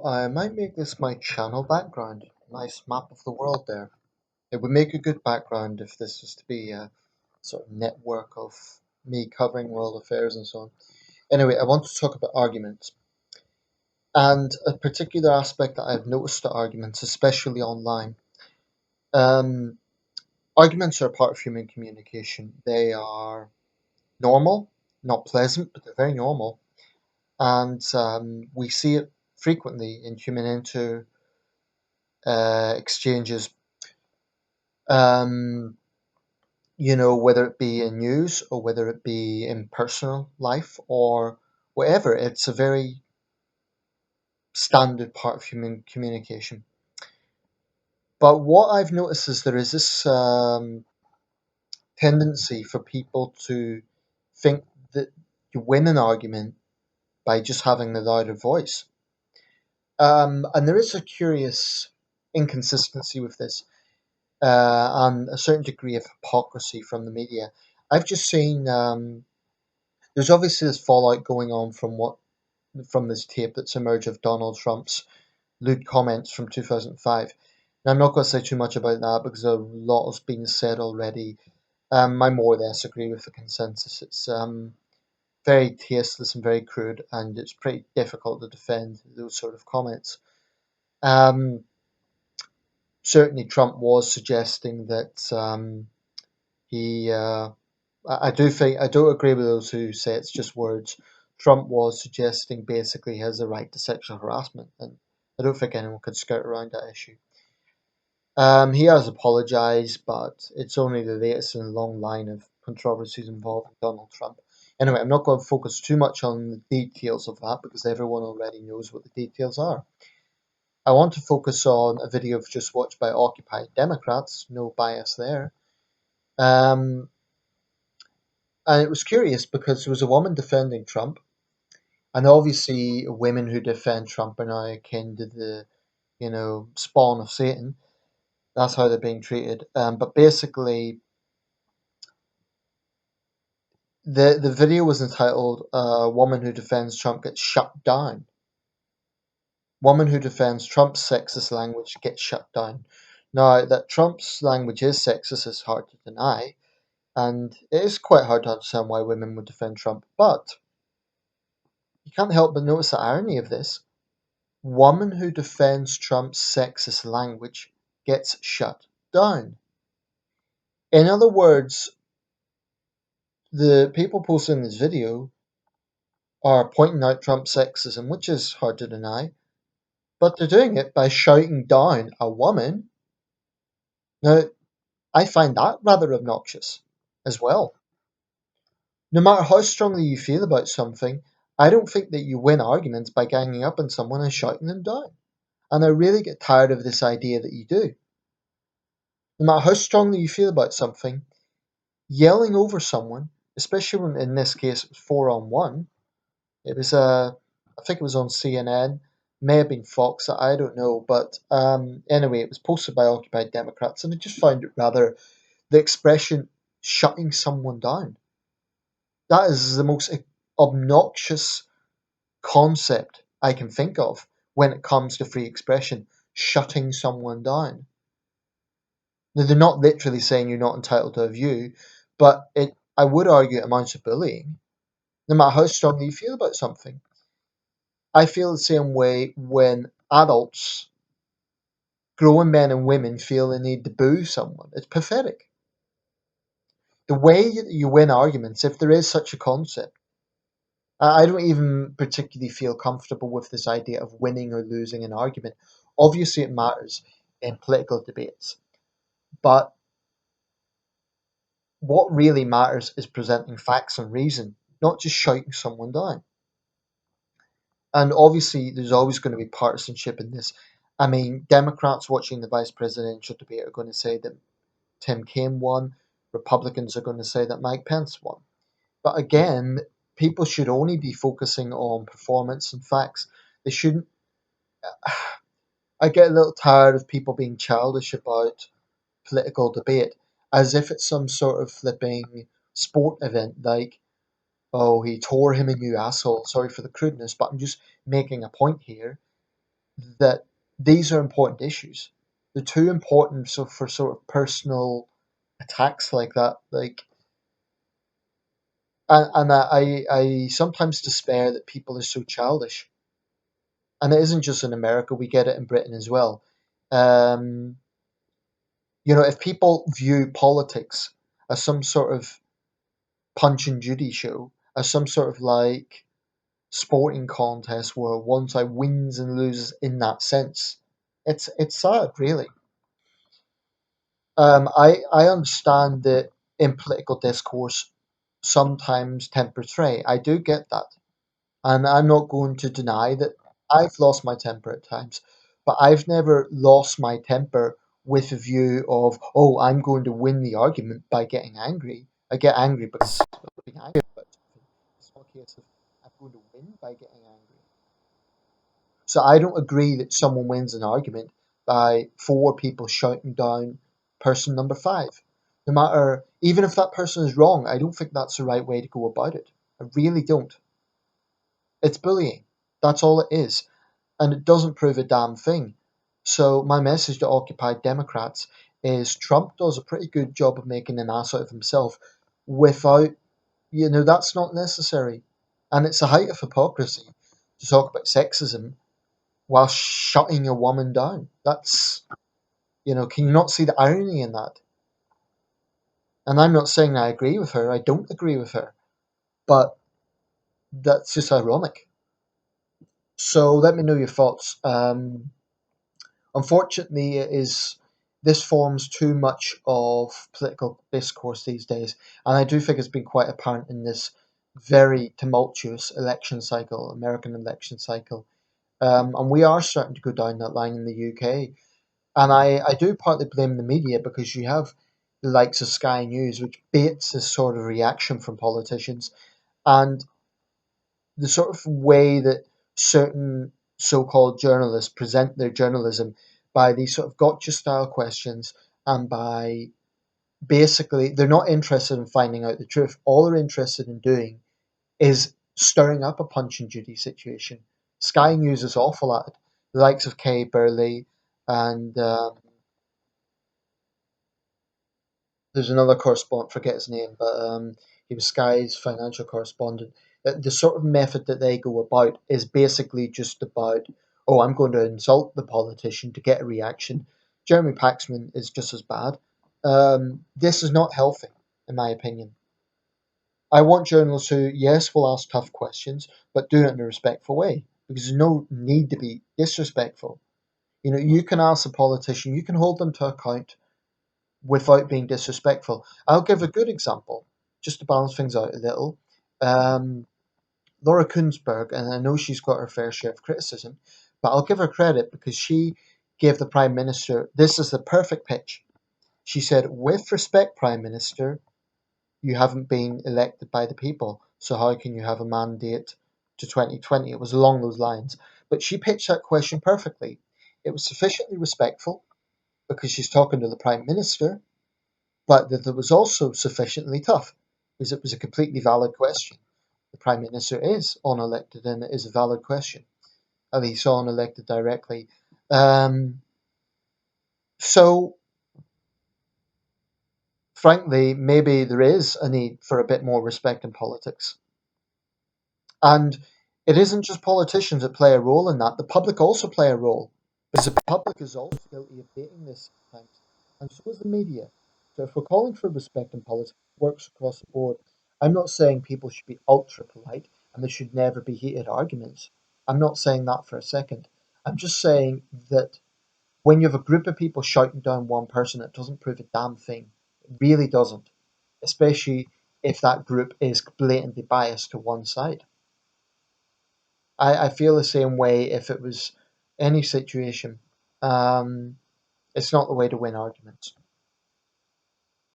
I might make this my channel background. Nice map of the world there. It would make a good background if this was to be a sort of network of me covering world affairs and so on. Anyway, I want to talk about arguments. And a particular aspect that I've noticed to arguments, especially online. Um, Arguments are a part of human communication. They are normal, not pleasant, but they're very normal. And we see it frequently in human exchanges. Um, whether it be in news or whether it be in personal life or whatever, it's a very standard part of human communication. But what I've noticed is there is this tendency for people to think that you win an argument by just having the louder voice. And there is a curious inconsistency with this and a certain degree of hypocrisy from the media. I've just seen there's obviously this fallout going on from this tape that's emerged of Donald Trump's lewd comments from 2005. Now, I'm not going to say too much about that because a lot has been said already. I more or less agree with the consensus. It's very tasteless and very crude, and it's pretty difficult to defend those sort of comments. Um, Certainly, Trump was suggesting that he I do think I don't agree with those who say it's just words. Trump was suggesting basically he has a right to sexual harassment, and I don't think anyone could skirt around that issue. He has apologised, but it's only the latest in a long line of controversies involving Donald Trump. Anyway, I'm not going to focus too much on the details of that because everyone already knows what the details are. I want to focus on a video I've just watched by Occupy Democrats, no bias there. Um, and it was curious because there was a woman defending Trump. And obviously, women who defend Trump are now akin to the, spawn of Satan. That's how they're being treated. But basically, the video was entitled "Woman Who Defends Trump Gets Shut Down." Woman who defends Trump's sexist language gets shut down. Now, that Trump's language is sexist is hard to deny, and it is quite hard to understand why women would defend Trump. But you can't help but notice the irony of this. Woman who defends Trump's sexist language gets shut down. In other words, the people posting this video are pointing out Trump's sexism, which is hard to deny, but they're doing it by shouting down a woman. Now, I find that rather obnoxious as well. No matter how strongly you feel about something, I don't think that you win arguments by ganging up on someone and shouting them down. And I really get tired of this idea that you do. No matter how strongly you feel about something, yelling over someone, especially when in this case it was 4-on-1, it was I think it was on CNN, may have been Fox, I don't know, but anyway, it was posted by Occupied Democrats, and I just found it rather the expression shutting someone down. That is the most obnoxious concept I can think of when it comes to free expression, shutting someone down. Now, they're not literally saying you're not entitled to a view, but I would argue it amounts to bullying, no matter how strongly you feel about something. I feel the same way when adults, grown men and women, feel the need to boo someone. It's pathetic. The way that you win arguments, if there is such a concept, I don't even particularly feel comfortable with this idea of winning or losing an argument. Obviously, it matters in political debates, but what really matters is presenting facts and reason, not just shouting someone down. And obviously, there's always going to be partisanship in this. I mean, Democrats watching the vice presidential debate are going to say that Tim Kaine won. Republicans are going to say that Mike Pence won. But again, people should only be focusing on performance and facts. They shouldn't. I get a little tired of people being childish about political debate as if it's some sort of flipping sport event like, oh, he tore him a new asshole. Sorry for the crudeness, but I'm just making a point here. that these are important issues. They're too important so for sort of personal attacks like that. Like, and I sometimes despair that people are so childish. And it isn't just in America; we get it in Britain as well. Um, if people view politics as some sort of Punch and Judy show, as some sort of like sporting contest where one side wins and loses in that sense, it's sad, really. I understand that in political discourse sometimes tempers fray. I do get that, and I'm not going to deny that I've lost my temper at times, but I've never lost my temper with a view of, oh, I'm going to win the argument by getting angry. I get angry because of being angry about something. It's not a case of I'm going to win by getting angry. So I don't agree that someone wins an argument by four people shouting down person number five. No matter, even if that person is wrong, I don't think that's the right way to go about it. I really don't. It's bullying. That's all it is. And it doesn't prove a damn thing. So my message to occupied Democrats is Trump does a pretty good job of making an ass out of himself without, that's not necessary. And it's a height of hypocrisy to talk about sexism while shutting a woman down. Can you not see the irony in that? And I'm not saying I agree with her, I don't agree with her, but that's just ironic. So let me know your thoughts. Unfortunately, this forms too much of political discourse these days, and I do think it's been quite apparent in this very tumultuous election cycle, American election cycle. And we are starting to go down that line in the UK. And I do partly blame the media because you have the likes of Sky News, which baits this sort of reaction from politicians, and the sort of way that certain so-called journalists present their journalism by these sort of gotcha style questions and by basically they're not interested in finding out the truth. All they're interested in doing is stirring up a Punch and Judy situation. Sky News is awful at it. The likes of Kay Burley and there's another correspondent, forget his name, but he was Sky's financial correspondent. The sort of method that they go about is basically just about, oh, I'm going to insult the politician to get a reaction. Jeremy Paxman is just as bad. This is not healthy, in my opinion. I want journalists who, yes, will ask tough questions, but do it in a respectful way, because there's no need to be disrespectful. You can ask a politician, you can hold them to account without being disrespectful. I'll give a good example, just to balance things out a little. Um, Laura Kuenssberg, and I know she's got her fair share of criticism, but I'll give her credit because she gave the Prime Minister this is the perfect pitch. She said, with respect, Prime Minister, you haven't been elected by the people, so how can you have a mandate to 2020? It was along those lines. But she pitched that question perfectly. It was sufficiently respectful because she's talking to the Prime Minister, but that it was also sufficiently tough because it was a completely valid question. The Prime Minister is unelected and it is a valid question. At least unelected directly. Um, so, frankly, maybe there is a need for a bit more respect in politics. And it isn't just politicians that play a role in that, the public also play a role. Because the public is also guilty of baiting this at times. And so is the media. So if we're calling for respect in politics, it works across the board. I'm not saying people should be ultra polite and there should never be heated arguments. I'm not saying that for a second. I'm just saying that when you have a group of people shouting down one person, it doesn't prove a damn thing. It really doesn't. Especially if that group is blatantly biased to one side. I feel the same way if it was any situation. It's not the way to win arguments.